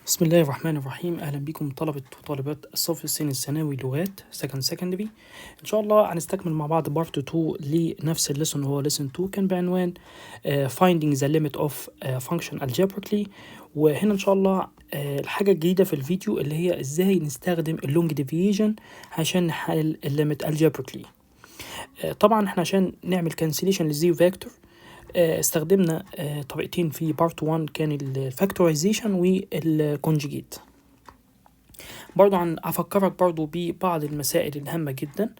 بسم الله الرحمن الرحيم. أهلا بكم طلبة وطالبات الصف الثاني الثانوي لغات secondary. إن شاء الله هنستكمل مع بعض بارت 2 لنفس الليسون اللي هو lesson 2 كان بعنوان finding the limit of function algebraically. وهنا إن شاء الله الحاجة الجديدة في الفيديو اللي هي إزاي نستخدم اللونج ديفيجن عشان نحل الليميت algebraically. طبعا احنا عشان نعمل cancellation للزيرو فاكتور استخدمنا طريقتين في بارت 1 كان الفاكتورايزيشن والكونجيجيت. برضو هفكرك برضو ببعض المسائل الهامة جدا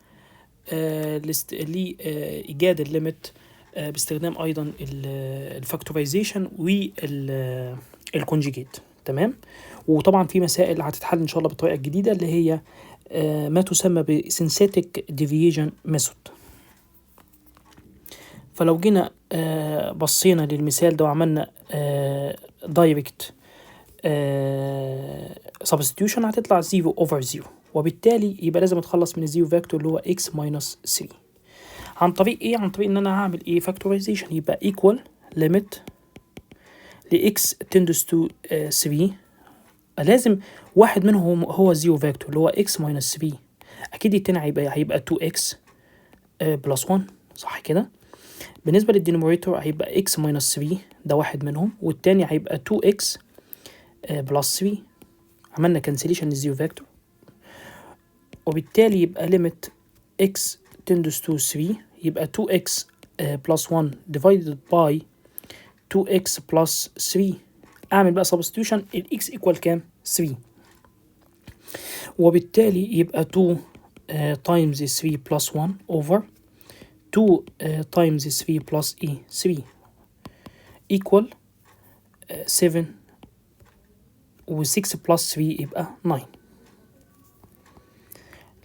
لإيجاد الليميت باستخدام أيضا الفاكتورايزيشن والكونجيجيت. تمام. وطبعا في مسائل هتتحل إن شاء الله بالطريقة الجديدة اللي هي ما تسمى بسينثيتك ديفيجن ميثود. فلو جينا بصينا للمثال ده وعملنا دايركت سبستيوشن هتطلع 0/0، وبالتالي يبقى لازم اتخلص من الزيرو فاكتور اللي هو x minus 3 عن طريق ايه؟ عن طريق ان انا هعمل ايه؟ فاكتورايزيشن. يبقى equal limit ل x tends to 3. لازم واحد منهم هو زيرو فاكتور اللي هو x minus 3. اكيد التاني هيبقى 2x plus 1، صح كده؟ بالنسبة للدينوميريتور هيبقى x minus 3، ده واحد منهم، والتاني هيبقى 2x plus 3. عملنا cancellation للزيرو فاكتور، وبالتالي يبقى limit x tends to 3 يبقى 2x plus 1 divided by 2x plus 3. أعمل بقى substitution x equal كام؟ 3. وبالتالي يبقى 2 times 3 plus 1 over 2 times 3 plus 3 equal 7 و 6 plus 3 يبقى 9.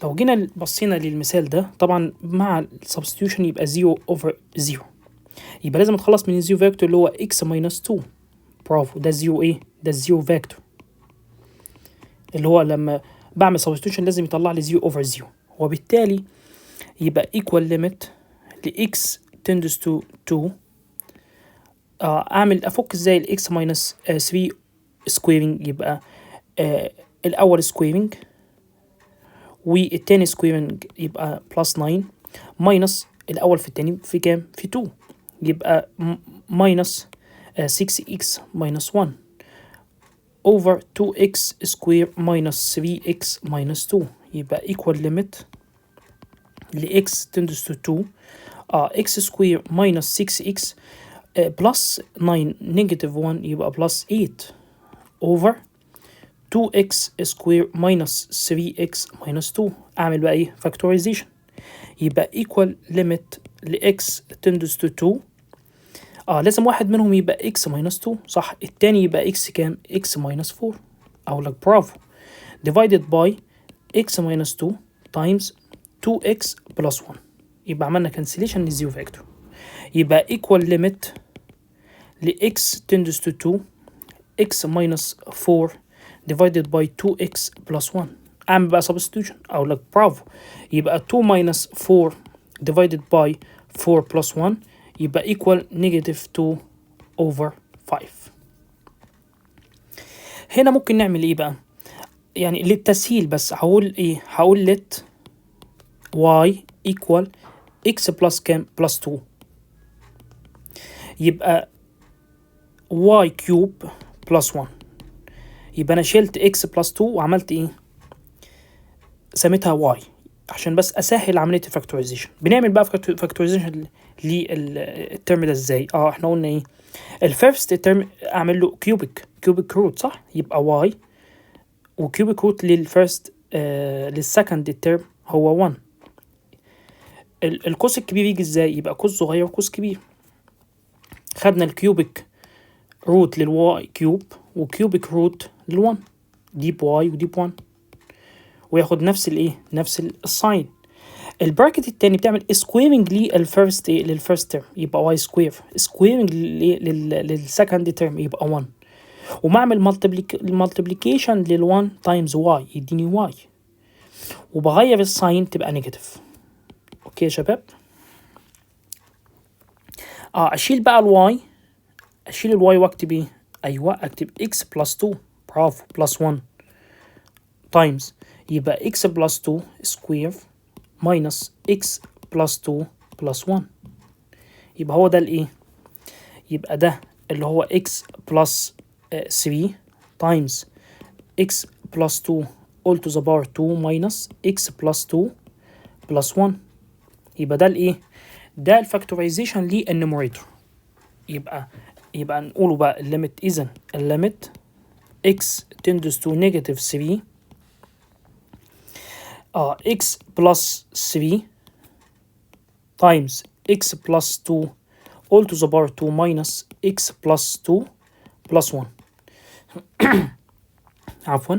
لو جينا بصينا للمثال ده طبعا مع السبستيوشن يبقى 0/0، يبقى لازم اتخلص من الزيرو فاكتور اللي هو x minus 2. برافو، ده الزيرو ايه؟ ده الزيرو فاكتور اللي هو لما بعمل سبستيوشن لازم يطلع لي 0/0، وبالتالي يبقى equal limit ل x tends to 2. اعمل افك ازاي ال x minus 3 squaring؟ يبقى الاول squaring والتاني squaring يبقى plus 9 minus الاول في التاني في كام؟ في 2 يبقى minus 6x minus 1 over 2x square minus 3x minus 2 يبقى equal limit ل x tends to 2 x square minus 6x plus 9 negative 1 يبقى plus 8 over 2x square minus 3x minus 2. أعمل بقى إيه؟ factorization. يبقى equal limit ل x tends to 2. لازم واحد منهم يبقى x minus 2، صح؟ التاني يبقى x كام؟ x minus 4. أقول لك برافو. divided by x minus 2 times 2x plus 1. يبقى عملنا cancellation للزيرو فاكتور. يبقى equal limit ل x tends to 2 x minus 4 divided by 2x plus 1. أعمل بقى substitution. أقول لك برافو. يبقى 2 minus 4 divided by 4 plus 1 يبقى equal negative 2 over 5. هنا ممكن نعمل إيه بقى؟ يعني للتسهيل بس هقول إيه؟ هقول let y equal x plus كام؟ plus 2. يبقى y cube plus 1. يبقى أنا شلت x plus 2 وعملت إيه؟ سميتها y عشان بس أسهل عملية الفاكتورايزيشن. بنعمل بقى فاكتورايزيشن للترم ده إزاي؟ إحنا قلنا إيه؟ الفيرست ترم أعمل له كيوبيك روت، صح؟ يبقى y، وكيوبيك روت للفيرست للسكند ترم هو 1. القوس الكبير يجي إزاي؟ يبقى قوس صغير وقوس كبير. خدنا الكيوبيك روت للواي كيوب وكيوبيك روت لل1، دي بواي ودي ب1، وياخد نفس الايه؟ نفس الساين. البراكت التاني بتعمل سكويرنج للفيرست ترم يبقى واي سكوير، سكويرنج للسكند ترم يبقى 1، ومع المالتيبليكيشن لل1 تايمز واي يديني واي، وبغير الساين تبقى نيجاتيف. اوكي يا شباب؟ اشيل بقى الواي، اشيل الواي واكتب ايه؟ ايوه اكتب x plus 2 برافو بلس 1 تايمز يبقى x بلس 2 سكوير ماينس x بلس 2 بلس 1. يبقى هو ده الايه؟ يبقى ده اللي هو x بلس 3 تايمز x بلس 2 all to the power 2 minus x بلس 2 بلس 1. يبقى ده الايه؟ ده الفاكتورايزيشن للنيميريتور. يبقى نقوله بقى الليميت. اذا الليميت x tends to negative 3 x plus 3 times x plus 2 all to the power 2 minus x plus 2 plus 1 عفوا.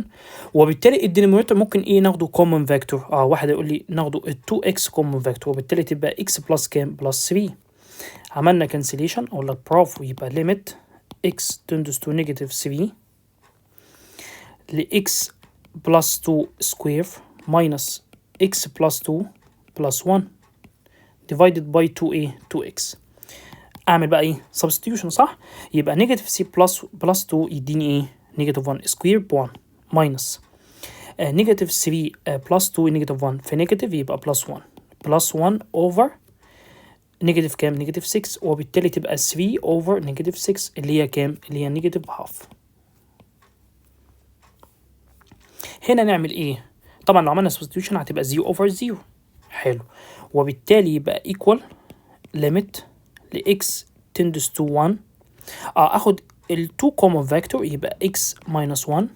وبالتالي الدينومينيتور ممكن ايه ناخده common vector. واحد يقول لي ناخده ال 2x common vector وبالتالي تبقى x plus كام plus 3. عملنا cancellation اقول لك برافو. يبقى limit x tends to negative 3 ل x plus 2 square minus x plus 2 plus 1 divided by 2a 2x. اعمل بقى ايه substitution صح. يبقى negative 3 plus 2 يديني ايه negative 1 square ب 1 minus negative 3 plus 2 negative 1 في negative يبقى plus 1 plus 1 over negative كام negative 6 وبالتالي تبقى 3 over negative 6 اللي هي كام اللي هي negative half. هنا نعمل ايه؟ طبعا لو عملنا substitution هتبقى 0 over 0. حلو. وبالتالي يبقى equal limit ل x tends to 1. اخد ال 2 common vector يبقى x minus 1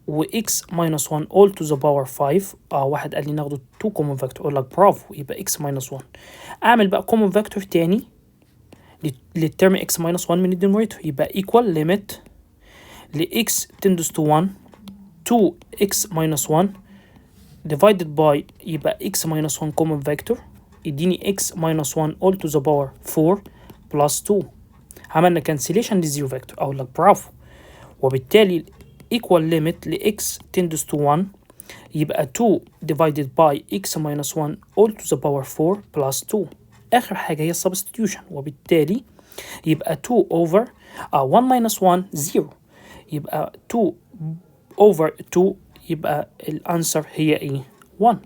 و x minus 1 all to the power 5. واحد قال لي ناخده 2 common vector اقول لك برافو. يبقى x minus 1. اعمل بقى common vector تاني للترم x minus 1 من الدينوميريتور يبقى equal limit ل x tends to 1 2x minus 1 divided by يبقى x minus 1 common vector يديني x minus 1 all to the power 4 plus 2. عملنا cancellation للزيرو فيكتور اقول لك برافو. وبالتالي equal limit ل x tends to 1 يبقى 2 divided by x minus 1 all to the power 4 plus 2. اخر حاجه هي substitution وبالتالي يبقى 2 over 1 minus 1 0 يبقى 2 over 2 يبقى الانسر هي ايه 1.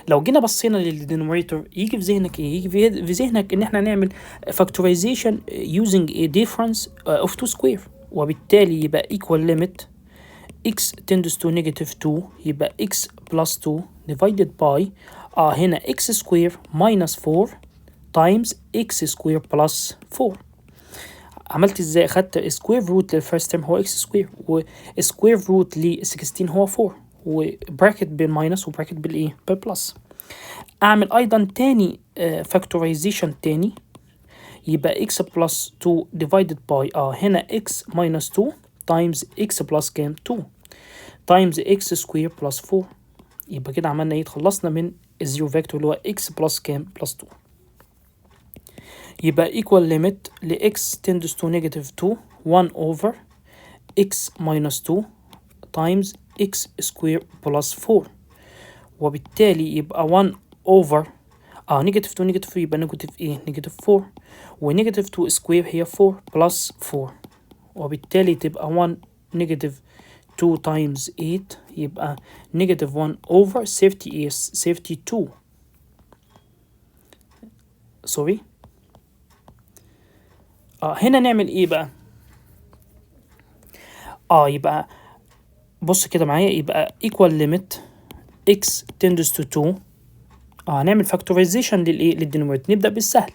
لو جينا بصينا للدينوميريتور يجي في ذهنك ايه؟ يجي في ذهنك ان احنا نعمل factorization using a difference of 2 square وبالتالي يبقى equal limit x tends to negative 2 يبقى x plus 2 divided by هنا x square minus 4 times x square plus 4. عملت ازاي؟ اخدت سكوير روت للفيرست ترم هو x square وسكوير روت ل 16 هو 4 وبراكت بالماينس وبراكت بالايه بالبلس. اعمل ايضا تاني فاكتورايزيشن تاني يبقى x plus 2 divided by هنا x minus 2 times x plus كام 2 times x square plus 4. يبقى كده عملنا ايه؟ اتخلصنا من الزيرو فيكتور اللي هو x plus كام plus 2. يبقى equal limit ل x tends to negative 2 1 over x minus 2 times x square plus 4 وبالتالي يبقى 1 over نيجاتيف 2 نيجاتيف 3 يبقى نيجاتيف ايه نيجاتيف 4 ونيجاتيف 2 سكوير هي 4 بلس 4 وبالتالي تبقى 1 نيجاتيف 2 times 8 يبقى نيجاتيف 1 over 32 سوري. هنا نعمل ايه بقى؟ يبقى بص كده معايا يبقى equal limit x tends to 2 هنعمل factorization للدينوميريتور. نبدأ بالسهل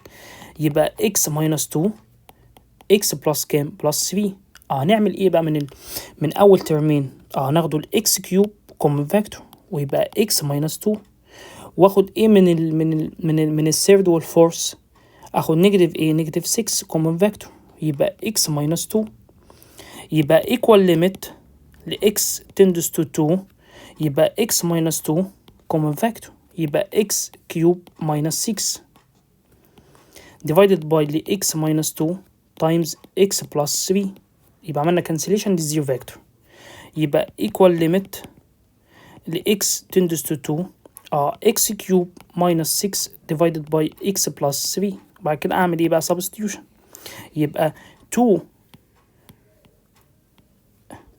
يبقى x minus 2 x plus كام plus 3. هنعمل ايه بقى من اول ترمين؟ ناخده ال x cube common vector ويبقى x minus 2 واخد ايه من الثيرد والفورث اخد نيجاتيف ايه نيجاتيف 6 common vector يبقى x minus 2 يبقى equal limit ل x tends to 2 يبقى x minus 2 common vector يبقى x cube minus 6 divided by ل x minus 2 times x plus 3 يبقى عملنا cancellation للزيرو فيكتور يبقى equal limit ل x tends to 2 x cube minus 6 divided by x plus 3. بعد كده اعمل ايه بقى substitution يبقى 2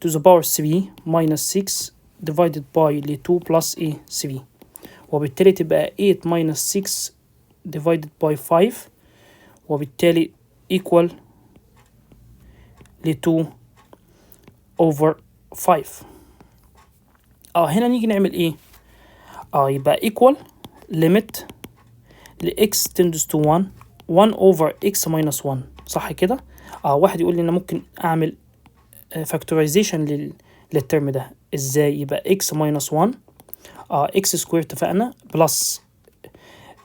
to the power 3 minus 6 divided by ل 2 plus 3 وبالتالي تبقى 8 minus 6 divided by 5 وبالتالي equal ل 2 over 5. هنا نيجي نعمل ايه؟ يبقى equal limit ل x tends to 1 over x minus 1 صح كده؟ واحد يقول لي انا ممكن اعمل factorization للترم ده ازاي؟ يبقى x minus 1 x square اتفقنا بلس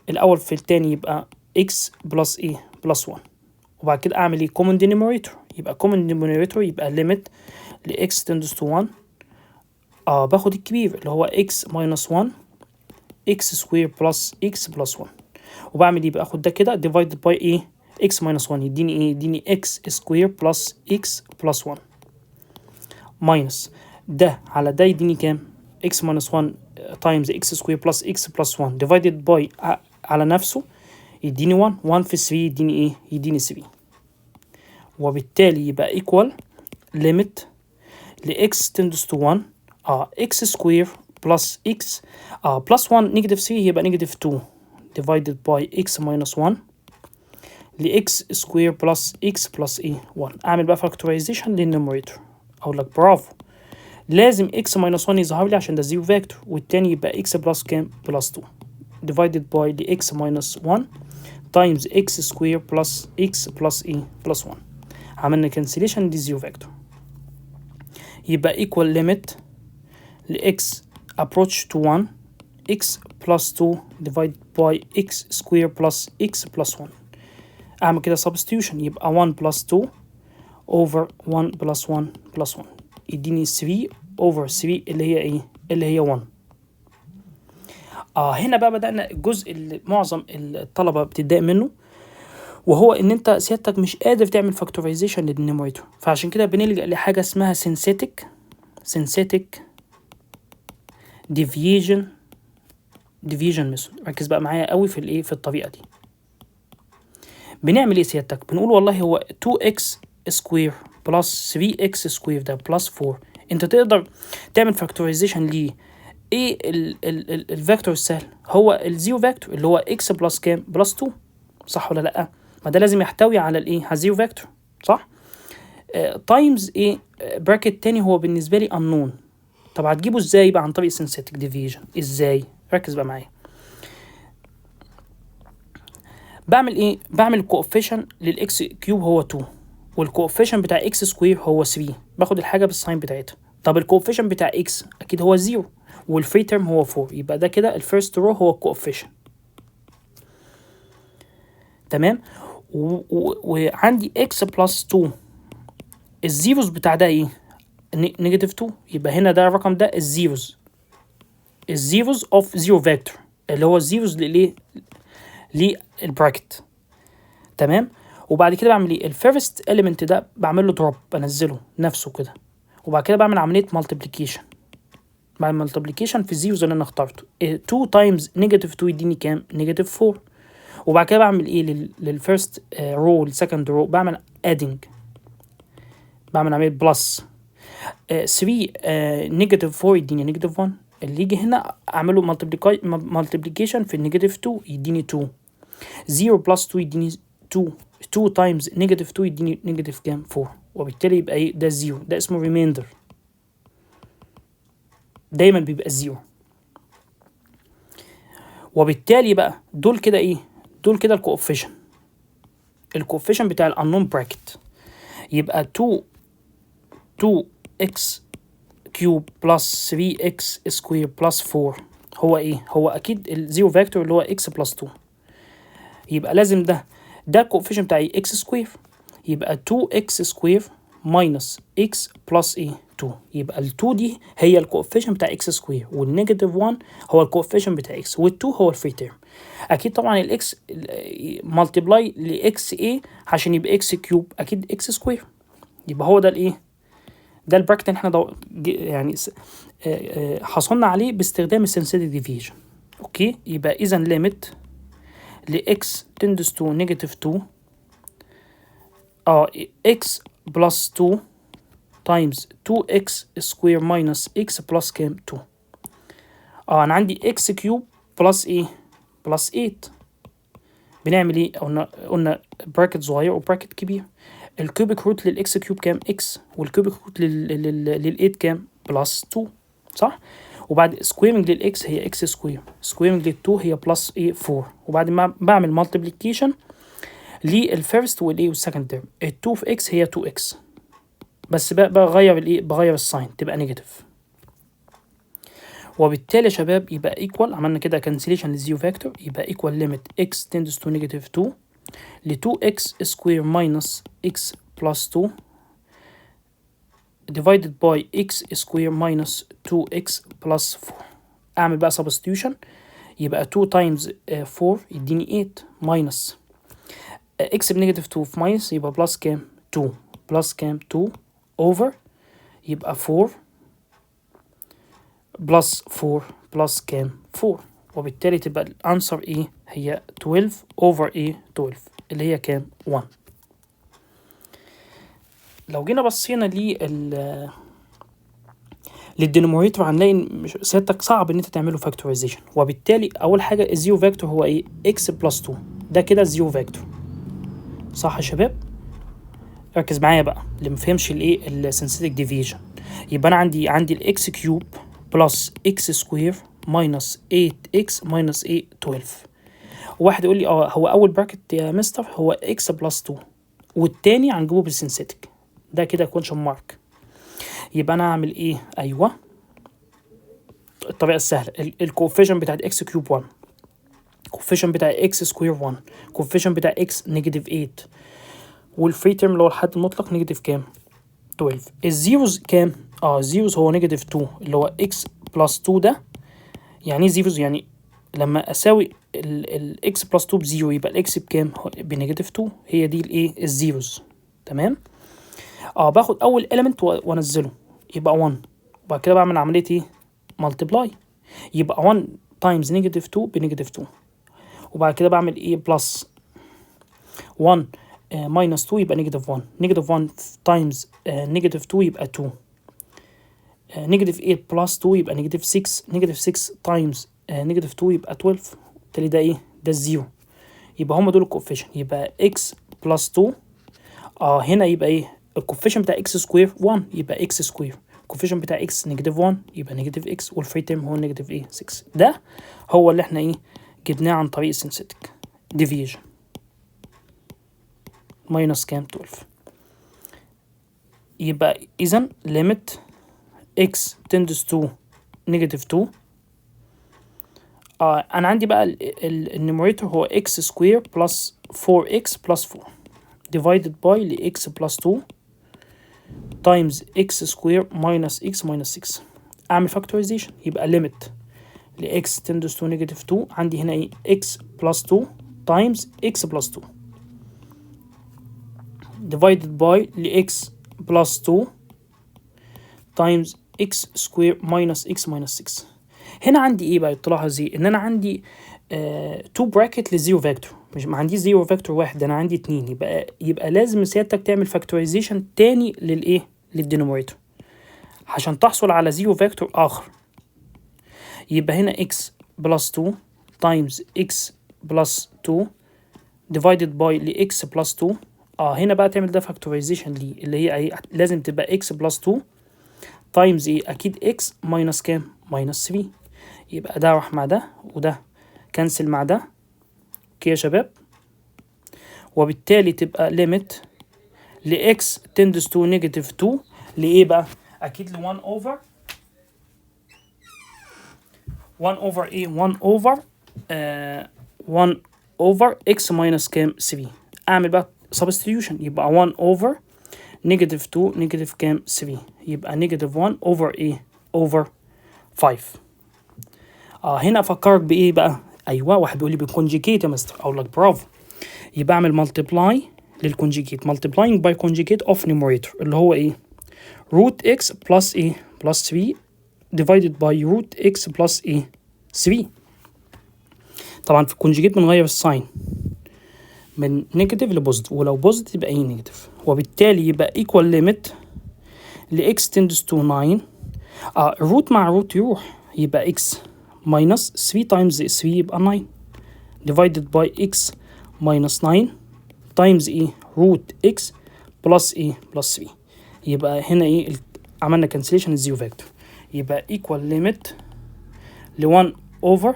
الاول في التاني يبقى x بلس بلس 1 وبعد كده اعمل common denominator يبقى common denominator يبقى limit ل x tends to 1 باخد الكبير اللي هو x minus 1 x square plus x plus 1 وبعمل ايه؟ باخد ده كده divided by x minus 1 يديني يديني x square plus x plus 1 minus ده على ده يديني كام؟ x minus 1 times x square plus x plus 1 divided by على نفسه يديني 1 في 3 يديني يديني 3 وبالتالي يبقى equal limit ل x tends to 1 x square plus x plus 1 negative 3 يبقى negative 2 divided by x minus 1 ل x square plus x plus 1 أعمل بقى factorization للنوميريتور أقول لك برافو لازم x minus 1 يظهر لي عشان ده زيرو فاكتور والتاني يبقى x plus كام plus 2 divided by ل x minus 1 times x square plus x plus plus 1 عملنا cancellation دي زيرو فاكتور يبقى equal limit ل x approach to 1 x plus 2 divided by x square plus x plus 1 أعمل كده substitution يبقى 1 plus 2 over 1 plus 1 plus 1 يديني 3 over 3 اللي هي اللي هي 1. هنا بقى بدأنا الجزء اللي معظم الطلبة بتتضايق منه وهو ان انت سيادتك مش قادر تعمل فاكتورايزيشن للنيوميريتور فعشان كده بنلجأ لحاجة اسمها synthetic deviation method. ركز بقى معايا قوي في في الطريقة دي. بنعمل ايه سيادتك؟ بنقول والله هو 2x square plus 3x square ده plus 4 انت تقدر تعمل فاكتورايزيشن ليه الفيكتور السهل هو الزيرو فيكتور اللي هو x بلس كام بلس 2 صح ولا لا؟ ما ده لازم يحتوي على على الزيرو فيكتور صح؟ تايمز براكت تاني هو بالنسبه لي unknown. طب هتجيبه ازاي بقى؟ عن طريق synthetic division. ازاي؟ ركز بقى معايا. بعمل بعمل coefficient للاكس كيوب هو 2 والكوفيشن بتاع اكس سكوير هو 3 باخد الحاجه بالساين بتاعتها. طب الكوفيشن بتاع اكس اكيد هو 0 والفري تيرم هو 4 يبقى ده كده الفيرست رو هو الكوفيشن تمام. وعندي اكس بلس 2 الزيروز بتاع ده نيجاتيف 2 يبقى هنا ده الرقم ده الزيروز اوف زيرو فيكتور اللي هو الزيروز للبراكت تمام. وبعد كده بعمل الفيرست اليمنت ده بعمل له دروب بنزله نفسه كده وبعد كده بعمل عمليه مالتيبليكيشن بعمل مالتيبليكيشن في الزيروز اللي انا اخترته 2 تايمز نيجاتيف 2 يديني كام نيجاتيف 4 وبعد كده بعمل للفيرست رو للسكند رو بعمل ادنج بعمل عمليه بلس 3 نيجاتيف 4 يديني نيجاتيف 1 اللي يجي هنا اعمله مالتيبليكيشن في النيجاتيف 2 يديني 2 0 بلس 2 يديني 2 تايمز نيجاتيف 2 يديني نيجاتيف كام 4 وبالتالي يبقى ده 0 ده اسمه ريميندر دايما بيبقى 0 وبالتالي بقى دول كده دول كده الكوفيشن بتاع الانون براكت يبقى 2x كيوب بلس 3x سكوير بلس 4 هو هو اكيد الزيرو فاكتور اللي هو x بلس 2 يبقى لازم ده الكوفيشن بتاعي x سكوير يبقى 2x سكوير ماينس x بلس 2 يبقى ال2 دي هي الكوفيشن بتاع x سكوير والنيجاتيف 1 هو الكوفيشن بتاع x وال2 هو الفري تيرم. اكيد طبعا الاكس مالتيبلاي لاكس عشان يبقى x كيوب اكيد x سكوير يبقى هو ده ده البراكت اللي احنا يعني حصلنا عليه باستخدام السينثيتيك ديفيجن. اوكي يبقى اذا ليميت ل x tends to negative 2 x plus 2 times 2x square minus x plus كام 2. انا عندي x كيوب بلس ايه بلس 8. بنعمل ايه؟ قلنا براكت صغير وبراكت كبير. الكوبيك روت للاكس كيوب كام x، والكوبيك روت لل8 كام بلس 2 صح. وبعد سكويرنج للاكس هي اكس سكوير، سكويرنج لل2 هي بلس ايه 4. وبعد ما بعمل مالتيبليكيشن للفيرست والايه والسكند تيرم، ال2 في اكس هي 2x، بس بغير الايه، بغير الساين تبقى نيجاتيف. وبالتالي يا شباب يبقى ايكوال، عملنا كده كانسليشن للزيرو فاكتور، يبقى ايكوال ليميت x tends to negative 2 ل 2x square minus x plus 2 divided by x square minus 2x plus 4. اعمل بقى substitution، يبقى 2 times 4 يديني 8 minus x بنيجاتيف 2 في minus يبقى بلس كام 2 بلس كام 2 over يبقى 4 بلس 4 بلس كام 4. وبالتالي تبقى الانسر ايه هي 12 over ايه 12 اللي هي كام 1. لو جينا بصينا للدينوميريتور هنلاقي سيادتك صعب ان انت تعمله فاكتورايزيشن. وبالتالي اول حاجه الزيرو فاكتور هو ايه x بلس 2، ده كده الزيرو فاكتور صح يا شباب. ركز معايا بقى اللي مفهمش الايه السنسيتك ديفيجن. يبقى انا عندي الاكس كيوب بلس اكس سكوير ماينس 8x ماينس 12. واحد يقول لي هو اول براكت يا مستر هو x بلس 2 والتاني هنجيبه بالسنسيتك، ده كده كونشن مارك. يبقى انا هعمل ايه؟ ايوه الطريقه السهله، الكوفيشن بتاعت x كيوب 1، الكوفيشن بتاع x سكوير 1، الكوفيشن بتاع x نيجاتيف 8، والفري تيرم اللي هو الحد المطلق نيجاتيف كام 12. الزيروز كام؟ الزيروز هو نيجاتيف 2 اللي هو x بلس 2 ده. يعني ايه زيروز؟ يعني لما اساوي الاكس بلس 2 بزيرو يبقى الاكس بكام؟ بنيجاتيف 2. هي دي الايه الزيروز. تمام. باخد اول element وانزله يبقى 1، وبعد كده بعمل عمليه ايه مالتيبلاي، يبقى 1 تايمز نيجاتيف 2 بنيجاتيف 2. وبعد كده بعمل ايه بلس 1 ماينس 2 يبقى نيجاتيف 1، نيجاتيف 1 تايمز نيجاتيف 2 يبقى 2، نيجاتيف 8 بلس 2 يبقى نيجاتيف 6، نيجاتيف 6 تايمز نيجاتيف 2 يبقى 12. بالتالي ده ايه؟ ده الزيرو. يبقى هما دول الكوفيشن، يبقى x بلس 2 هنا يبقى ايه الكوفيشن بتاع x سكوير 1 يبقى x سكوير، الكوفيشن بتاع x نيجاتيف 1 يبقى نيجاتيف x، والفري تيرم هو نيجاتيف ايه 6. ده هو اللي احنا ايه جبناه عن طريق السنسيتك ديفيجن ماينس كام 12. يبقى اذا ليميت x tends to negative 2. انا عندي بقى النيميريتور هو x سكوير بلس 4x بلس 4 divided by ل x بلس 2 times x سكوير minus x minus 6. اعمل factorization يبقى limit ل x tends to negative 2. عندي هنا ايه x بلس 2 times x بلس 2 divided by ل x بلس 2 times x سكوير minus x minus 6. هنا عندي ايه بقى تلاحظ ايه؟ ان انا عندي 2 براكت للزيرو فاكتور، مش ما عنديش زيرو فاكتور واحد، انا عندي 2. يبقى لازم سيادتك تعمل فاكتورايزيشن تاني للايه للدينوميريتور عشان تحصل على زيرو فاكتور اخر. يبقى هنا x بلس 2 times x بلس 2 divided by ل x بلس 2. هنا بقى تعمل ده فاكتورايزيشن ليه اللي هي ايه؟ لازم تبقى x بلس 2 times ايه؟ اكيد x minus كام؟ minus 3. يبقى ده راح مع ده وده كنسل مع ده اوكي يا شباب. وبالتالي تبقى limit ل x tends to negative 2 لإيه بقى؟ أكيد ل 1 over إيه؟ 1 over x minus كام 3. أعمل بقى substitution يبقى 1 over negative 2 negative كام 3 يبقى negative 1 over إيه؟ over 5. هنا أفكرك بإيه بقى؟ أيوة واحد بيقول لي بالكونجيكيت يا مستر، أقول لك برافو. يبقى أعمل multiply للكونجيكيت، multiplying by conjugate of numerator اللي هو إيه؟ root x plus إيه؟ plus 3 divided by root x plus إيه؟ 3. طبعا في الكونجيكيت بنغير الساين من نيجاتيف لبوزيتيف، ولو بوزيتيف يبقى إيه نيجاتيف. وبالتالي يبقى equal limit ل x tends to 9. الروت مع روت يروح، يبقى x minus 3 times 3 يبقى 9 divided by x minus 9 times ايه root x plus ايه plus 3. يبقى هنا ايه عملنا cancellation الزيرو فاكتور، يبقى equal limit ل 1 over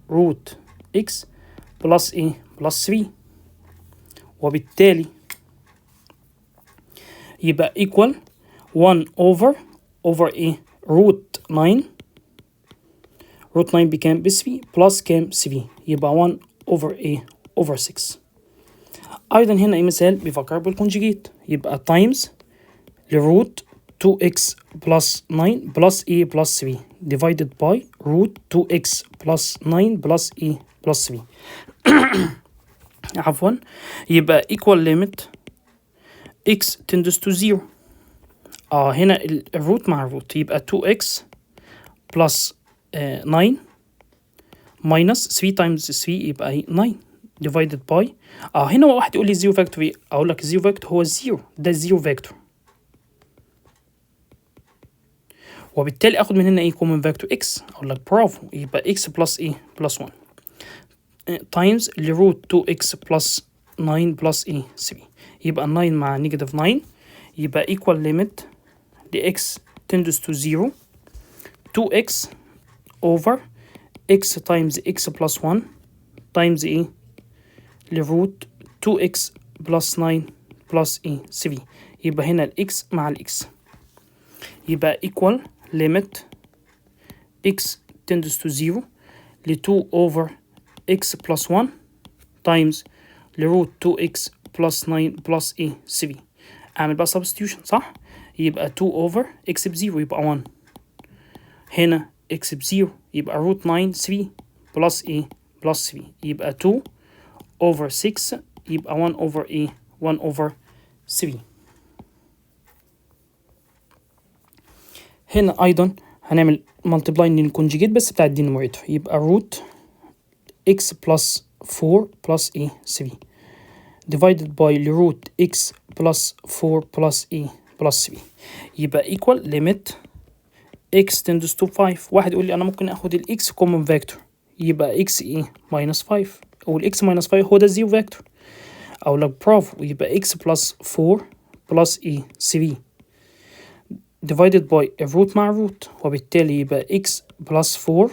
root x plus ايه plus 3. وبالتالي يبقى equal 1 over ايه root 9. root 9 بكام؟ ب 3 plus كام؟ 3. يبقى 1 over ايه over 6. ايضا هنا ايه مثال بيفكر بالكونجيجيت، يبقى times لروت 2x plus 9 plus e plus 3 divided by root 2x plus 9 plus e plus 3. عفوا، يبقى equal limit x tends to 0. هنا الروت مع الروت، يبقى 2x plus 9 minus 3 times 3 يبقى 9 divided by هنا واحد يقول لي زيرو فاكتور، اقول لك زيرو فاكتور هو الزيرو، ده الزيرو فاكتور، وبالتالي اخد من هنا ايه كومن فاكتور x، اقول لك برافو، يبقى x plus ايه plus 1 times لروت 2x plus 9 plus ايه 3. يبقى 9 مع نيجاتيف 9 يبقى equal limit ل x tends to 0 2x over x times x plus 1 times ايه لروت 2x plus 9 plus ايه 3. يبقى هنا x مع x، يبقى equal limit x tends to 0 ل 2 over x plus 1 times لروت 2x plus 9 plus ايه 3. اعمل بقى substitution صح، يبقى 2 over x ب0 يبقى 1، هنا x ب0 يبقى روت 9 3 plus ايه plus 3 يبقى 2 over 6 يبقى 1 over ايه 1 over 3. هنا ايضا هنعمل multiply للكونجيجيت بس بتاع الدينوميريتور، يبقى روت x plus 4 plus ايه 3 divided by لروت x plus 4 plus ايه plus 3. يبقى equal limit x tends to 5. واحد يقول لي انا ممكن اخد ال x common vector، يبقى x ايه minus 5، او ال x minus 5 هو ده الزيرو فاكتور، او لك برافو، يبقى x plus 4 plus ايه 3 divided by الروت مع الروت، وبالتالي يبقى x plus 4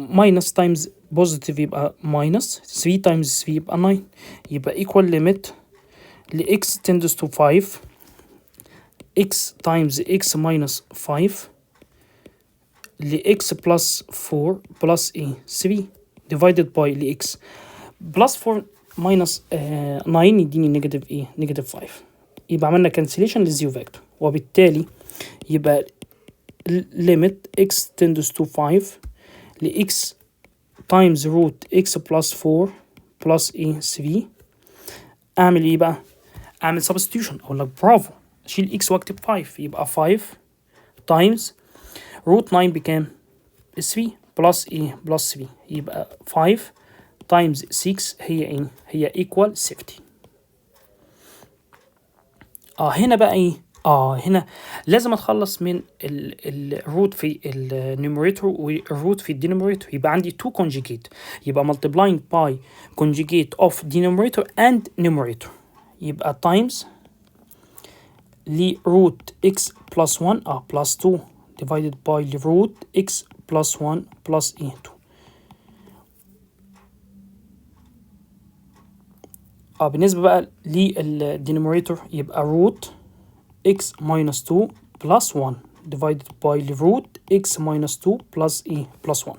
minus times positive يبقى minus 3 times 3 يبقى 9. يبقى equal limit ل x tends to 5 x times x minus 5 ل x plus 4 plus ايه 3 divided by ل x plus 4 minus 9 يديني نيجاتيف ايه نيجاتيف 5. يبقى عملنا cancellation للزيرو فاكتور، وبالتالي يبقى limit x tends to 5 ل x times root x plus 4 plus ايه 3. اعمل ايه بقى؟ اعمل substitution، اقول لك برافو، اشيل x واكتب 5 يبقى 5 times root 9 بكام؟ 3 plus ايه plus 3 يبقى 5 times 6 هي ايه؟ هي equal 60. هنا بقى ايه؟ هنا لازم اتخلص من الروت في النيوميريتور والروت في الدينوميريتور، يبقى عندي two conjugate، يبقى multiplying by conjugate of denominator and numerator، يبقى times ل root x plus 1 plus 2 divided by root x plus 1 plus 2. بالنسبة بقى للدينوميريتور يبقى root x minus 2 plus 1 divided by root x minus 2 plus plus 1.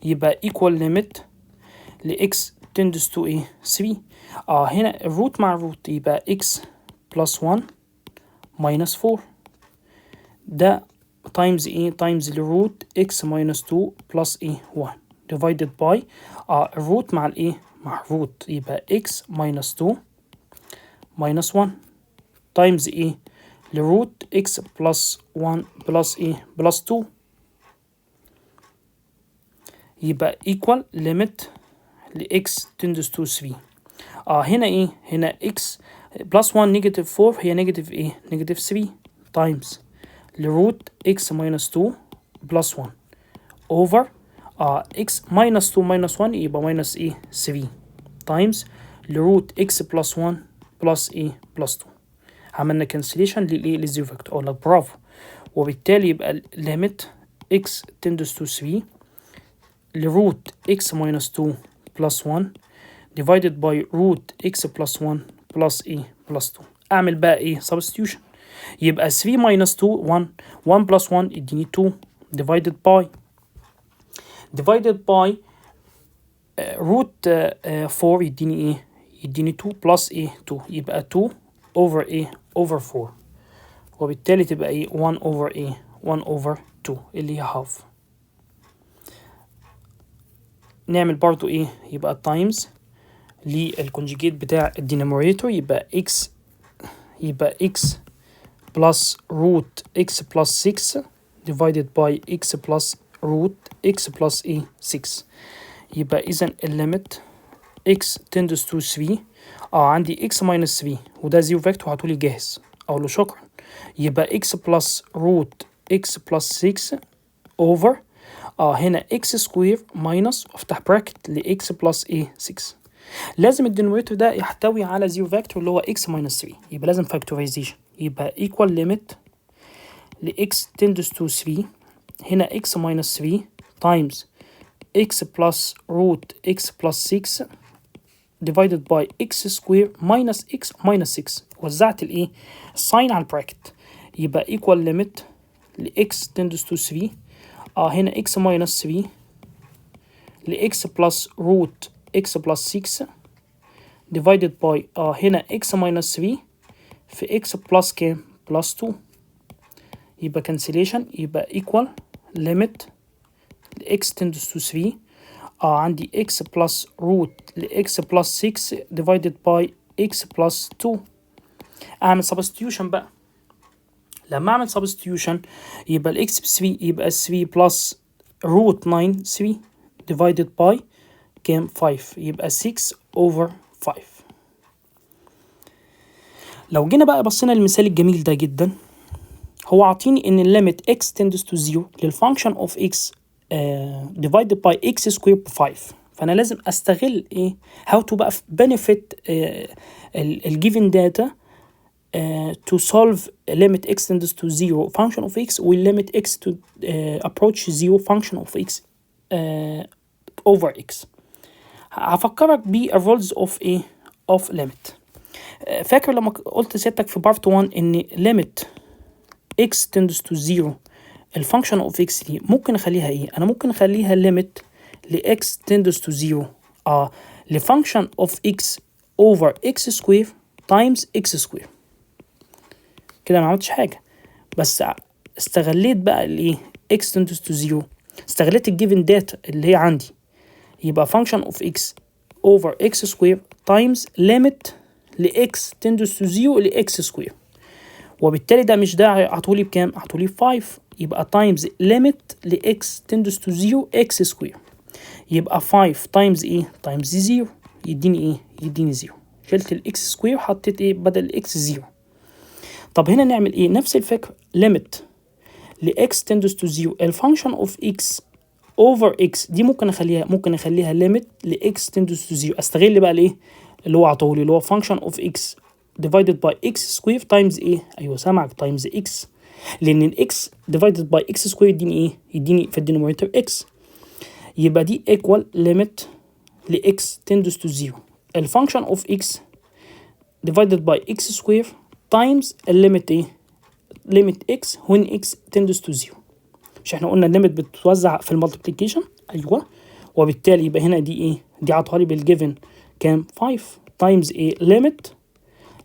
يبقى equal limit ل x tends to 3. هنا الروت مع الروت يبقى x plus 1 minus 4 ده times times الروت x minus 2 plus 1 divided by الروت مع مع الروت يبقى x minus 2 minus 1 times لروت x plus 1 plus plus 2. يبقى equal limit ل x tends to 3. هنا هنا x بلس 1 نيجاتيف 4 هي نيجاتيف ايه؟ نيجاتيف 3 تايمز لروت اكس ماينس 2 بلس 1 اوفر اكس ماينس 2 ماينس 1 يبقى ماينس ايه؟ 3 تايمز لروت اكس بلس 1 بلس ايه؟ بلس 2. عملنا كانسليشن للايه؟ للزيرو فاكتور. اقول لك برافو. وبالتالي يبقى ليميت x tends to 3 لروت x minus 2 plus 1 divided by root x plus 1 plus ايه؟ plus 2. اعمل بقى ايه؟ substitution. يبقى 3 minus 2 1 1 plus 1 يديني 2 divided by root 4 يديني ايه؟ يديني 2 plus ايه؟ 2 يبقى 2 over ايه؟ over 4. وبالتالي تبقى ايه؟ 1 over ايه؟ 1 over 2 اللي هي half. نعمل برضو ايه؟ يبقى times للكونجيجيت بتاع الديناموريتور يبقى x plus root x plus 6 divided by x plus root x plus ايه؟ 6. يبقى إذا الليمت x tends to 3 عندي x minus 3 وده زيرو فاكتور هتقولي جاهز. أقول له شكرا. يبقى x plus root x plus 6 over هنا x سكوير ماينس افتح براكت ل x بلس ايه 6. لازم الدينوميريتور ده يحتوي على زيرو فاكتور اللي هو x ماينس 3. يبقى لازم فاكتورايزيشن. يبقى equal limit ل x tends to 3 هنا x ماينس 3 times x plus root x plus 6 divided by x سكوير minus x minus 6. وزعت الايه؟ الساين على البراكت. يبقى equal limit ل x tends to 3 هنا x minus 3 ل x plus root x plus 6 divided by هنا x minus 3 في x plus كام؟ plus 2. يبقى cancellation. يبقى equal limit ل x tends to 3 عندي x plus root ل x plus 6 divided by x plus 2. أعمل substitution بقى. لما أعمل substitution يبقى ال x ب 3 يبقى 3 plus root 9 3 divided by كام 5 يبقى 6 over 5. لو جينا بقى بصينا للمثال الجميل ده جدا هو عاطيني ان الليميت x tends to 0 للفانكشن of x divided by x square ب 5. فانا لازم استغل ايه how to بقى benefit الجيفن data to solve limit x tends to 0 function of x و limit x to approach 0 function of x over x. هفكرك بالرولز of ايه of limit. فاكر لما قلت سيادتك في بارت 1 ان limit x tends to 0 الفانكشن of x دي ممكن اخليها ايه؟ انا ممكن اخليها limit ل x tends to 0 لفانكشن of x over x square times x square. كده ما عملتش حاجه بس استغليت بقى الايه x tends to 0. استغليت الجيفن داتا اللي هي عندي. يبقى function of x over x square times limit ل x tends to 0 ل x square. وبالتالي ده مش ده هتقولي بكام؟ هتقولي 5. يبقى times limit ل x tends to 0 x square. يبقى 5 times ايه؟ times 0 يديني ايه؟ يديني 0. شلت ال x square وحطيت ايه بدل ال x 0. طب هنا نعمل ايه؟ نفس الفكرة. limit ل x tends to 0 الفانكشن of x over x دي ممكن اخليها limit ل x tends to 0. استغل بقى الايه اللي هو عطولي اللي هو function of x divided by x square times ايه؟ ايوه سامعك times x. لان ال x divided by x square يديني ايه؟ يديني في الدينوميريتور x. يبقى دي equal limit ل x tends to 0 الفانكشن of x divided by x square times الليميت ايه؟ limit x when x tends to 0. مش احنا قلنا الليميت بتتوزع في المالتيبليكيشن؟ ايوه. وبالتالي يبقى هنا دي ايه؟ دي عطها لي بالجيفن كام؟ 5 times ايه؟ limit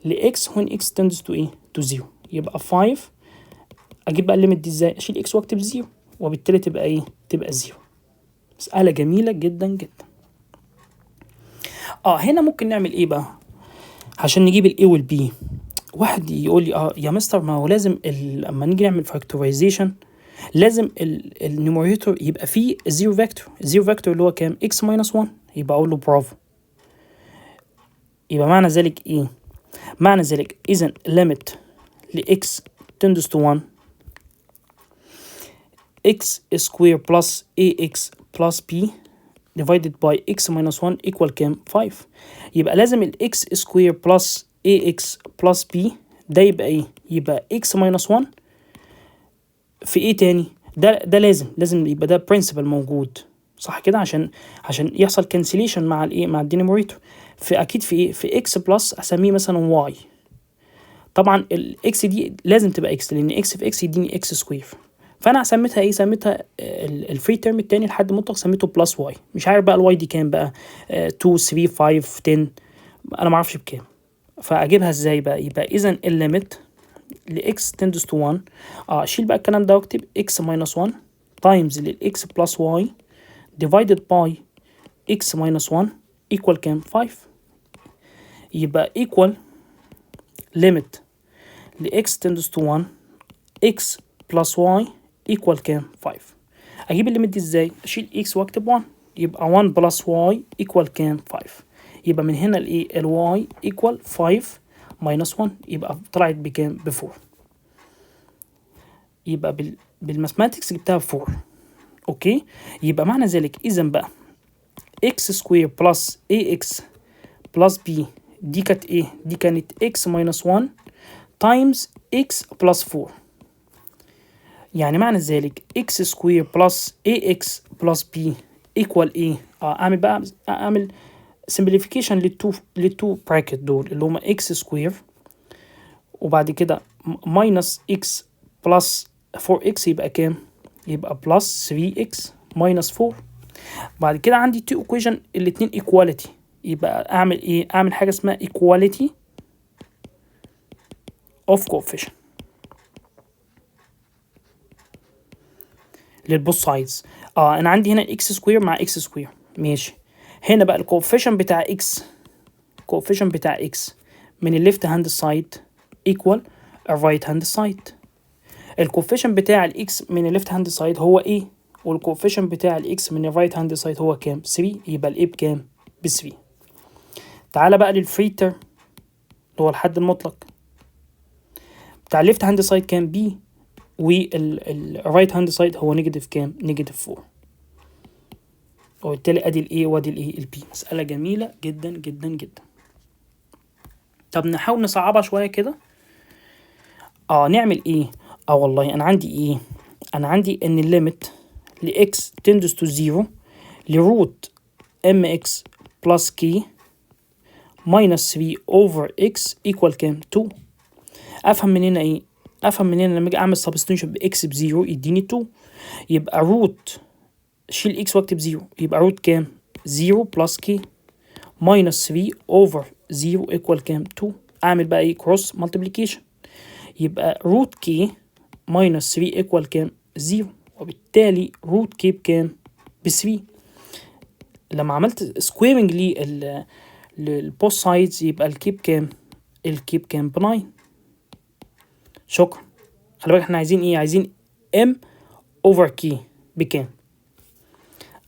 ل x when x tends to ايه؟ to 0. يبقى 5. اجيب بقى الليميت دي ازاي؟ اشيل x واكتب 0 وبالتالي تبقى ايه؟ تبقى 0. مسألة جميلة جدا جدا. هنا ممكن نعمل ايه بقى عشان نجيب ال A وال B؟ واحد يقول لي يا مستر ما هو لازم لما نيجي نعمل فاكتورايزيشن لازم النيوميريتور يبقى فيه زيرو فاكتور. الزيرو فاكتور اللي هو كام؟ x minus 1. يبقى اقول له برافو. يبقى معنى ذلك ايه؟ معنى ذلك إذا limit x tends to 1 x square plus ax plus b divided by x minus 1 equal كام 5. يبقى لازم ال x square plus ax plus b ده يبقى ايه؟ يبقى x minus 1 في ايه تاني؟ ده لازم يبقى ده principal موجود، صح كده؟ عشان يحصل cancellation مع الايه؟ مع الدينوميريتور. في اكيد في ايه؟ في x plus اسميه مثلا y. طبعا ال x دي لازم تبقى x لان x في x يديني x سكوير. فانا سميتها ايه؟ سميتها الفري تيرم التاني لحد مطلق سميته بلس واي. مش عارف بقى الواي دي كام بقى، 2 3 5 10 انا ما اعرفش بكام. فاجيبها ازاي بقى؟ يبقى اذا الليميت ل x tends to 1 اشيل بقى الكلام ده واكتب x minus 1 times لل x plus y divided by x minus 1 equal كام 5. يبقى equal limit ل x tends to 1 x plus y equal كام 5. اجيب الليميت دي ازاي؟ اشيل x واكتب 1 يبقى 1 plus y equal كام 5. يبقى من هنا الايه؟ ال y equal 5 minus 1 يبقى طلعت بكام؟ ب 4. يبقى بالماثماتكس جبتها ب 4. اوكي، يبقى معنى ذلك اذا بقى x square plus ax plus b دي كانت ايه؟ دي كانت x minus 1 times x plus 4. يعني معنى ذلك x square plus ax plus b equal ايه؟ اعمل simplification للتو bracket دول اللي هما x square وبعد كده minus x plus 4x يبقى كام؟ يبقى plus 3x minus 4. بعد كده عندي two equation الاتنين equality. يبقى اعمل ايه؟ اعمل حاجة اسمها equality of coefficient للبوث سايدز. انا عندي هنا اكس سكوير مع اكس سكوير، ماشي. هنا بقى الكوفيشن بتاع اكس، الكوفيشن بتاع اكس من الليفت هاند سايد ايكوال الرايت هاند سايد. الكوفيشن بتاع الاكس من الليفت هاند سايد هو ايه؟ والكوفيشن بتاع الاكس من الرايت هاند سايد هو كام؟ 3. يبقى الايه بكام؟ ب 3. تعالى بقى للفري تيرم اللي هو الحد المطلق بتاع الليفت هاند سايد كام؟ بي، والرايت هاند سايد هو نيجاتيف كام؟ نيجاتيف 4. وبالتالي ادي الايه وادي الايه البي. مسألة جميلة جدا جدا جدا. طب نحاول نصعبها شوية كده. نعمل ايه؟ والله انا عندي ايه؟ انا عندي ان الليميت ل x tends to 0 لروت mx plus k minus 3 over x equal كام؟ 2. افهم من هنا ايه؟ افهم من هنا لما اجي اعمل substitution باكس بزيرو يديني 2. يبقى روت، شيل اكس واكتب 0 يبقى روت كام؟ 0 بلس كي minus 3 over 0 equal كام؟ 2. اعمل بقى ايه؟ cross multiplication. يبقى روت كي minus 3 equal كام؟ 0. وبالتالي روت كي بكام؟ ب 3. لما عملت squaring للبوث سايدز يبقى الكي بكام؟ الكي بكام؟ ب 9. شكرا. خلي بالك احنا عايزين ايه؟ عايزين m over k بكام؟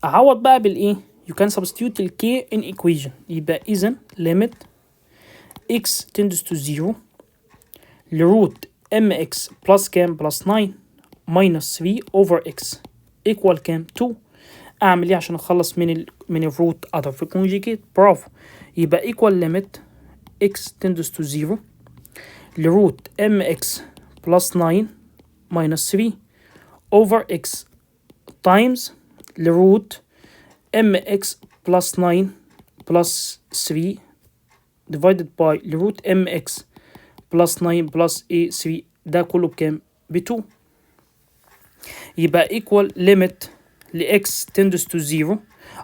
اعوض بقى بالايه؟ you can substitute ال k in equation. يبقى اذا limit x tends to 0 لروت mx plus كام؟ plus 9 minus 3 over x equal كام؟ 2. اعمل ايه عشان اخلص من الروت؟ اضرب في conjugate. برافو. يبقى equal limit x tends to 0 لروت mx plus 9 minus 3 over x times لروت mx plus 9 plus 3 divided by لروت mx plus 9 plus a 3 ده كله بكام؟ ب 2. يبقى equal limit ل x tends to 0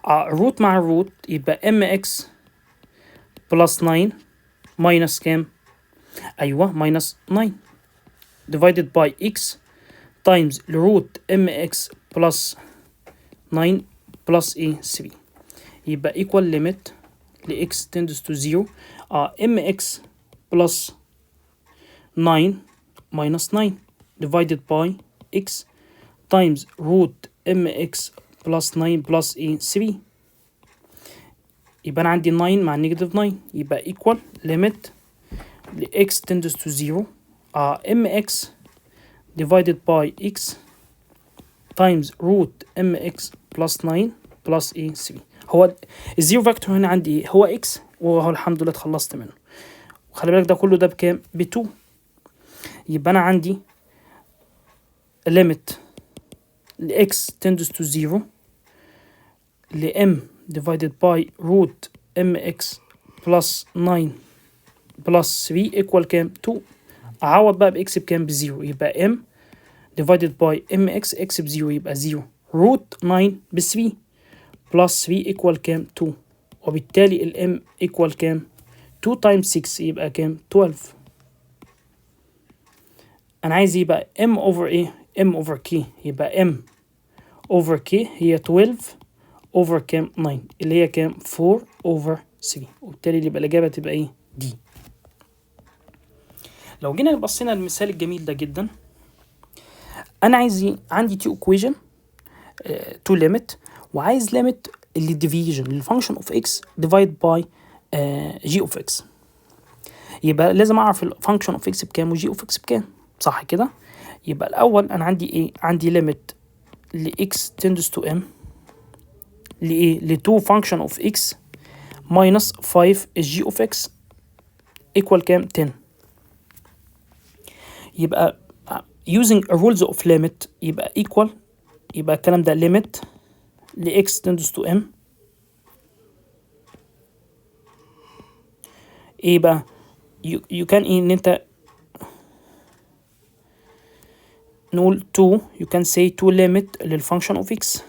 روت مع الروت يبقى mx plus 9 minus كام؟ أيوة minus 9 divided by x times root mx plus 9 plus a 3 يبقى equal limit ل x tends to 0 mx plus 9 minus 9 divided by x times root mx plus 9 plus a 3 يبقى أنا عندي 9 مع negative 9 يبقى equal limit ل x tends to 0 mx divided by x times root mx plus 9 plus ايه 3. هو الزيرو فاكتور هنا عندي ايه؟ هو x، وهو الحمد لله اتخلصت منه. وخلي بالك ده كله ده بكام؟ ب 2. يبقى انا عندي limit ل x tends to 0 ل m divided by root mx plus 9 plus 3 equal كام؟ 2. اعوض بقى ب x بكام؟ ب 0. يبقى m divided by mx x ب 0 يبقى 0 root 9 ب 3 plus 3 equal كام؟ 2. وبالتالي ال m equal كام؟ 2 times 6 يبقى كام؟ 12. انا عايز يبقى m over ايه؟ m over k. يبقى m over k هي 12 over كام؟ 9 اللي هي كام؟ 4 over 3. وبالتالي يبقى الإجابة تبقى ايه؟ دي. لو جينا بصينا المثال الجميل ده جدا، انا عايز عندي two equation to limit، وعايز limit اللي division للفانكشن of x divide by g of x. يبقى لازم اعرف الفانكشن of x بكام وجي of x بكام، صح كده؟ يبقى الاول انا عندي ايه؟ عندي limit ل x tends to m لايه؟ ل 2 function of x minus 5 g of x equal كام؟ 10. يبقى using a rules of limit يبقى equal، يبقى الكلام ده limit ل x tends to m ايه بقى؟ you can ايه ان انت نقول 2، you can say 2 limit للفانكشن of x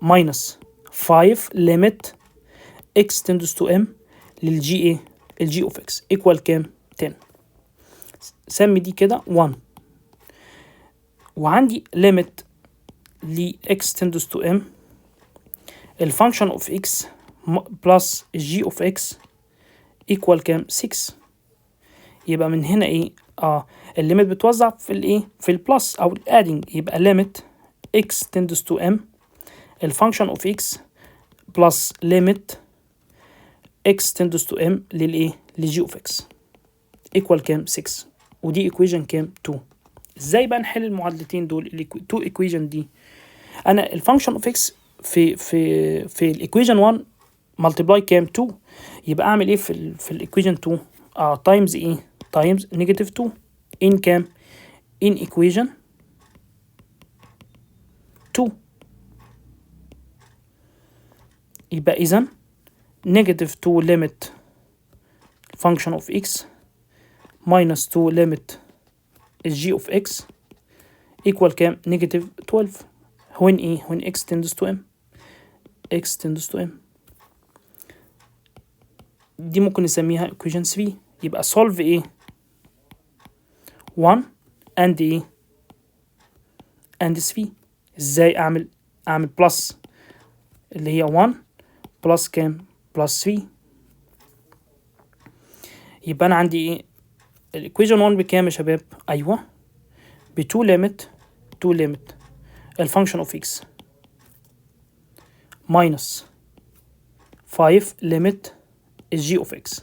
minus 5 limit x tends to m للجي ايه؟ الجي of x equal كام؟ 10. سمي دي كده 1. وعندي limit ل x tends to m الفانكشن of x plus g of x equal كام؟ 6. يبقى من هنا ايه؟ الليميت بتوزع في الايه؟ في البلس او الادنج. يبقى limit x tends to m الفانكشن of x plus limit x tends to m للايه؟ لg of x equal كام؟ 6. ودي equation كام؟ 2. ازاي بقى نحل المعادلتين دول؟ ال 2 equation دي انا الفانكشن of x في الايكويشن 1 multiply كام؟ 2. يبقى اعمل ايه في الايكويشن 2؟ times ايه؟ times negative 2 in كام؟ in equation 2. يبقى اذا negative 2 limit function of x minus 2 limit g of x equal كام؟ negative 12. when ايه؟ when x tends to m x tends to m. دي ممكن نسميها equation 3. يبقى solve ايه؟ 1 and ايه؟ and 3. ازاي اعمل plus اللي هي 1 plus كام؟ plus 3. يبقى انا عندي ايه؟ الايكويشن 1 بكام يا شباب؟ ايوه ب 2 limit الفانكشن of x minus 5 limit g of x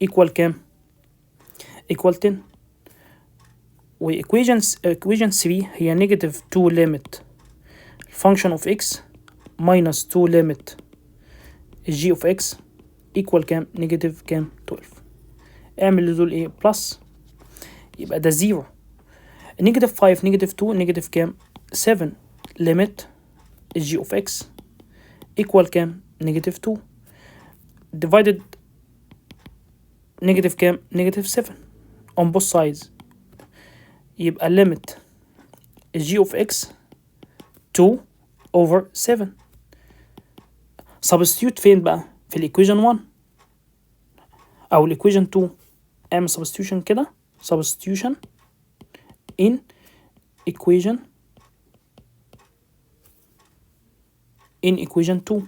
equal كام؟ equal 10. و equation 3 هي negative 2 limit function of x minus 2 limit g of x equal كام؟ negative كام؟ 12. اعمل لدول ايه؟ plus. يبقى ده 0 negative 5 negative 2 negative كام؟ 7 limit g of x equal كام؟ negative 2 divided negative كام؟ negative 7 on both sides. يبقى limit g of x 2 over 7. substitute فين بقى؟ في الايكويشن 1 او الايكويشن 2. اعمل substitution كده، substitution in equation 2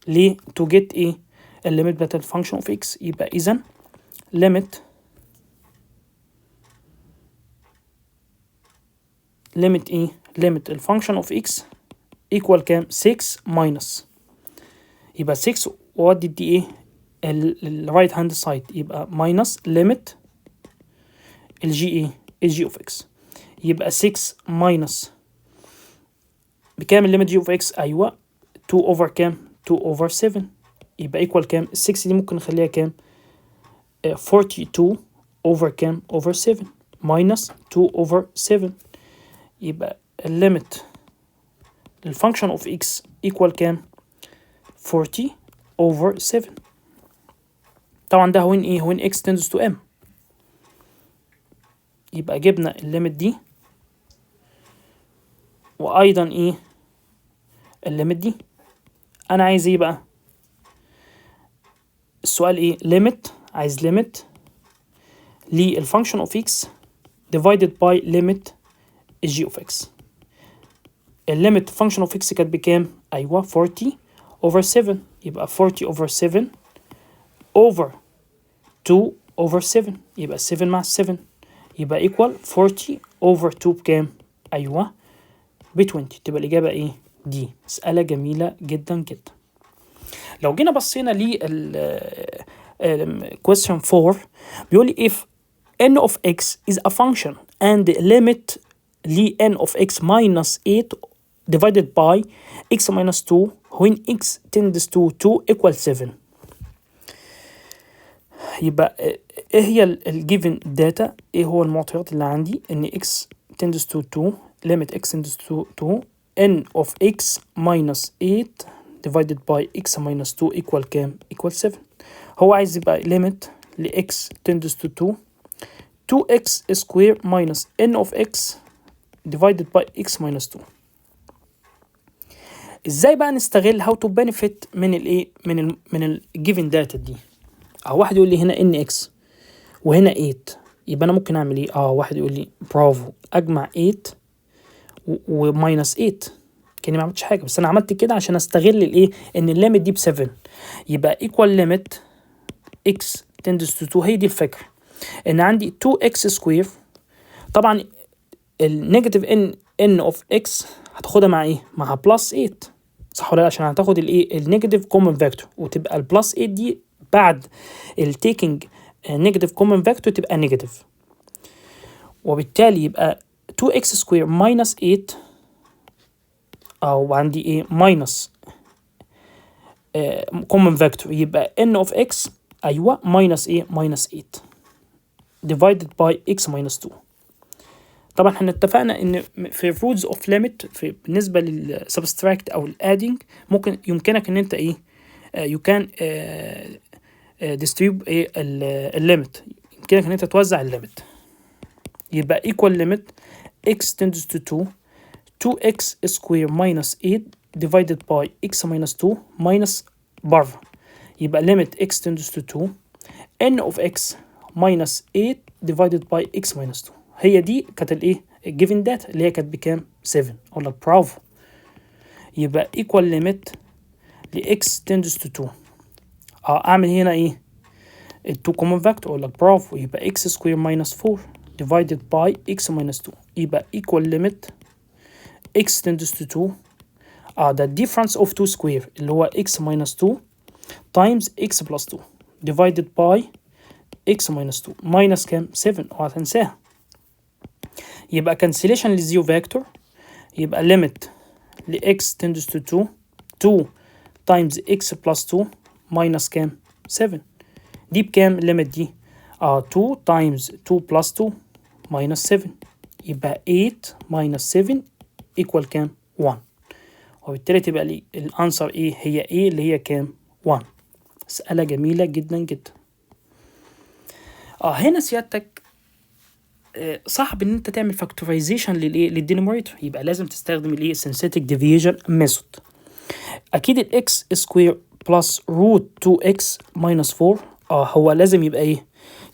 ليه؟ to get ايه؟ الليميت بتاعت الفانكشن of x. يبقى اذا limit ايه؟ limit الفانكشن of x equal كام؟ 6 minus. يبقى 6 وودي دي ايه؟ الرايت هاند سايد يبقى ماينس ليميت الجي ايه الجي اوف اكس، يبقى 6 ماينس بكام الليميت جي اوف اكس؟ ايوه 2 اوفر كام؟ 2 اوفر 7 يبقى ايكوال كام؟ ال 6 دي ممكن نخليها كام؟ 42 اوفر كام؟ اوفر 7 ماينس 2 اوفر 7 يبقى الليميت للفانكشن اوف اكس ايكوال كام؟ 40 اوفر 7. طبعا ده وين ايه؟ وين اكس tends to m. يبقى جبنا الليميت دي وايضا ايه الليميت دي. انا عايز ايه بقى؟ السؤال ايه؟ ليميت، عايز ليميت للفانكشن اوف x divided by limit g of x. الليميت فانكشن اوف x كانت بكام؟ ايوه 40 over 7 يبقى 40 over 7 over 2 over 7 يبقى 7 مع 7 يبقى equal 40 over 2 بكام؟ ايوه ب 20. تبقى الاجابه ايه؟ دي. مساله جميله جدا جدا. لو جينا بصينا لل question 4 بيقول لي if n of x is a function and limit ل n of x minus 8 divided by x minus 2 when x tends to 2 equal 7. يبقى ايه هي الجيفن داتا؟ ايه هو المعطيات اللي عندي؟ ان x tends to 2 limit x tends to 2 n of x minus 8 divided by x minus 2 equal كام؟ equal 7. هو عايز يبقى limit ل x tends to 2 2x square minus n of x divided by x minus 2. ازاي بقى نستغل how to benefit من الايه من ال given data دي؟ واحد يقول لي هنا ان x وهنا 8 يبقى انا ممكن اعمل ايه؟ واحد يقول لي برافو اجمع 8 وماينس 8 كاني ما عملتش حاجه، بس انا عملت كده عشان استغل الايه ان الليميت دي ب 7 يبقى equal limit x tends to 2. هي دي الفكره ان عندي 2x سكوير. طبعا النيجاتيف n of x هتاخدها مع ايه؟ مع بلس 8 صح ولا لا؟ عشان هتاخد الايه النيجاتيف كومن فاكتور وتبقى البلس 8 دي بعد التيكينج نيجاتيف كومن فاكتور تبقى نيجاتيف، وبالتالي يبقى 2x سكوير ماينس 8 او عندي ايه ماينس كومن فاكتور يبقى n of x ايوه ماينس ايه ماينس 8 divided by x minus 2. طبعا احنا اتفقنا ان في rules of limit في بالنسبه للسبستراكت او الادينج ممكن يمكنك ان انت ايه you can distribute ايه الليميت، يمكنك ان انت توزع الليميت. يبقى equal limit x tends to 2 2x square minus 8 divided by x minus 2 minus بره يبقى limit x tends to 2 n of x minus 8 divided by x minus 2. هي دي كانت الايه given data اللي هي كانت بكام 7. اقول لك برافو. يبقى equal limit ل x tends to 2. اعمل هنا ايه ال 2 common factor اقول لك برافو يبقى x square minus 4 divided by x minus 2 يبقى equal limit x tends to 2 ده difference of 2 square اللي هو x minus 2 times x plus 2 divided by x minus 2 minus كام 7 اوعى تنساها. يبقى cancellation للزيرو فاكتور يبقى limit ل x tends to 2 2 times x plus 2 minus كام 7 دي بكام الليميت دي 2 times 2 plus 2 minus 7 يبقى 8 minus 7 equal كام 1. وبالتالي تبقى لي الانسر ايه هي ايه اللي هي كام 1. مسألة جميلة جدا جدا. هنا سيادتك صعب ان انت تعمل فاكتورايزيشن للايه للدينوميريتور يبقى لازم تستخدم الايه synthetic division method. اكيد الاكس سكوير بلس روت 2x minus 4 هو لازم يبقى ايه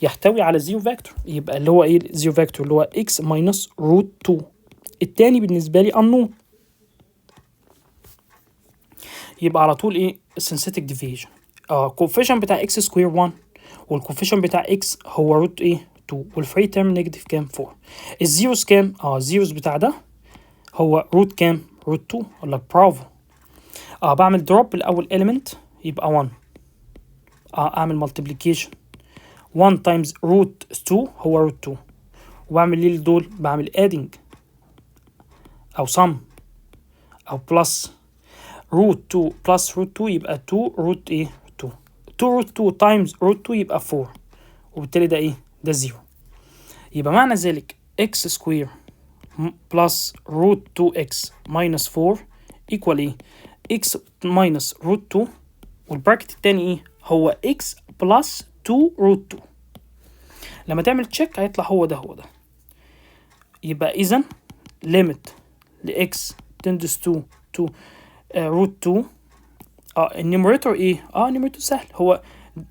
يحتوي على زيرو فاكتور يبقى اللي هو ايه زيرو فاكتور اللي هو x minus روت 2. التاني بالنسبه لي unknown يبقى على طول ايه synthetic division. coefficient بتاع x سكوير 1 والكوفيشن بتاع x هو روت ايه 2 والفري تيرم نيجاتيف كام 4. الزيروز كام الزيروز بتاع ده هو روت كام روت 2. اقول لك برافو. بعمل دروب الاول element يبقى 1 اعمل multiplication 1 times root 2 هو root 2 وبعمل ليه دول بعمل adding او sum او plus root 2 plus root 2 يبقى 2 root 2 2 root 2 times root 2 يبقى 4 وبالتالي ده ده 0. يبقى معنى ذلك x square plus root 2x minus 4 equal x minus root 2 والبراكت التاني هو x plus 2 root 2. لما تعمل تشيك هيطلع هو ده. يبقى إذن limit ل x tends to root 2 النيميريتور النيميريتور سهل هو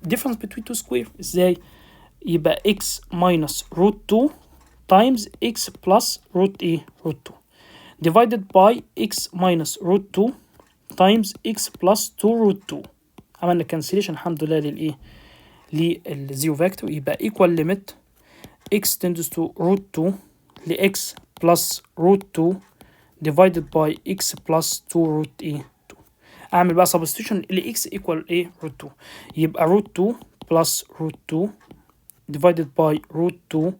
difference between two square. ازاي؟ يبقى x minus root 2 times x plus root 2 divided by x minus root 2 times x plus 2 root 2. عملنا cancellation الحمد لله للزيرو فاكتور. يبقى equal limit x tends to root 2 ل x plus root 2 divided by x plus 2 root 2. اعمل بقى substitution ل x equal root 2 يبقى root 2 plus root 2 divided by root 2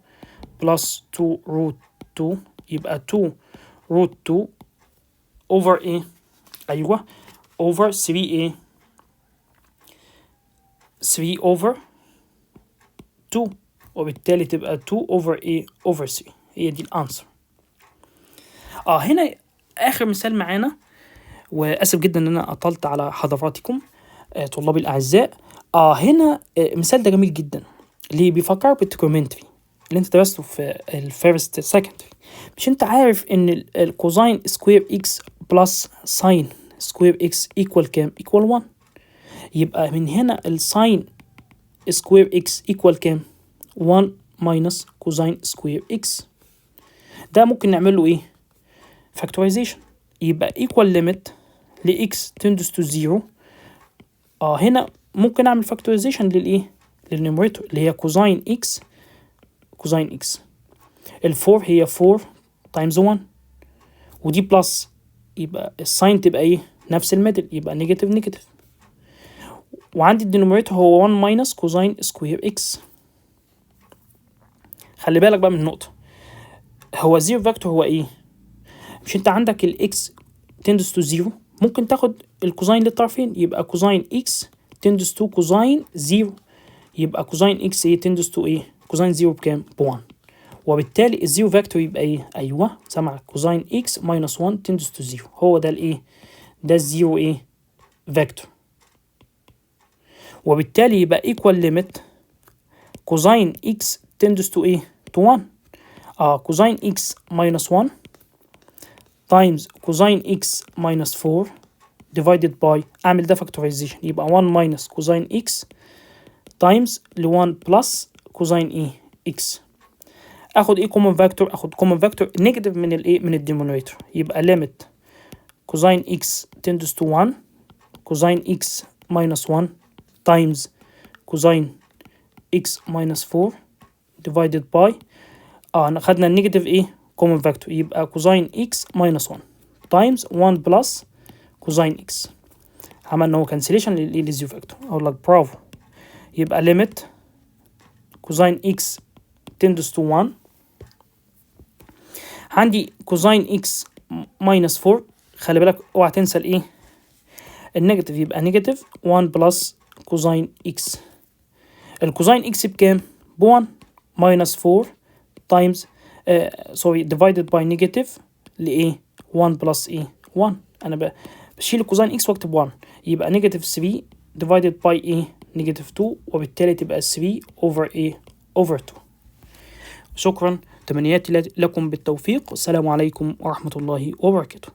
plus 2 root 2 يبقى 2 root 2 over over 3 over 2 وبالتالي تبقى 2 over 3. هي دي الانسر. هنا اخر مثال معانا واسف جدا ان انا اطلت على حضراتكم طلابي الاعزاء. هنا مثال ده جميل جدا اللي بيفكر بالتريجونومتري اللي انت درسته في الفيرست سكندري. مش انت عارف ان الكوزين سكوير اكس بلس ساين سكوير اكس ايكوال كام؟ ايكوال 1. يبقى من هنا الساين سكوير اكس ايكوال كام؟ 1 ماينس كوزين سكوير اكس. ده ممكن نعمل له فاكتورايزيشن. يبقى equal limit ل x tends to 0. هنا ممكن اعمل فاكتورايزيشن للنيميريتور اللي هي كوزين x. ال4 هي 4 times 1 ودي بلس يبقى الساين تبقى نفس الميدل يبقى نيجاتيف. وعندي الدينوميريتور هو 1 ماينس كوزين سكوير اكس. خلي بالك بقى من النقطة هو زيرو فاكتور هو مش انت عندك الاكس tends to 0 ممكن تاخد الكوزين للطرفين يبقى كوزين x tends to كوزين 0 يبقى كوزين x tends to كوزين 0 بكام؟ ب1 وبالتالي الزيرو فاكتور يبقى ايوه سمع كوزين x minus 1 tends to 0 هو ده ده الزيرو فاكتور. وبالتالي يبقى equal limit كوزين x tends to to 1 كوزين x minus 1 times كوزين x minus 4 divided by اعمل ده فاكتورايزيشن يبقى 1 minus كوزين x times ل 1 plus كوزين x. اخد common factor اخد common factor نيجاتيف من من الدينومينيتور يبقى limit كوزين x tends to 1 كوزين x minus 1 times كوزين x minus 4 divided by خدنا النيجاتيف common factor يبقى كوزين x minus 1 times 1 plus كوزين x. عملنا هو cancellation للزيرو فاكتور. اقول لك برافو. يبقى limit كوزين x tends to 1 عندي كوزين x minus 4 خلي بالك اوعى تنسى النيجاتيف يبقى نيجاتيف 1 بلس كوزين x. الكوزين x بكام؟ ب1 minus 4 times divided by negative 1 plus 1 انا بشيل الكوزين x واكتب 1 يبقى نيجاتيف 3 divided by نيجاتيف 2 وبالتالي تبقى 3 over 2. شكرا، تمنياتي لكم بالتوفيق. السلام عليكم ورحمة الله وبركاته.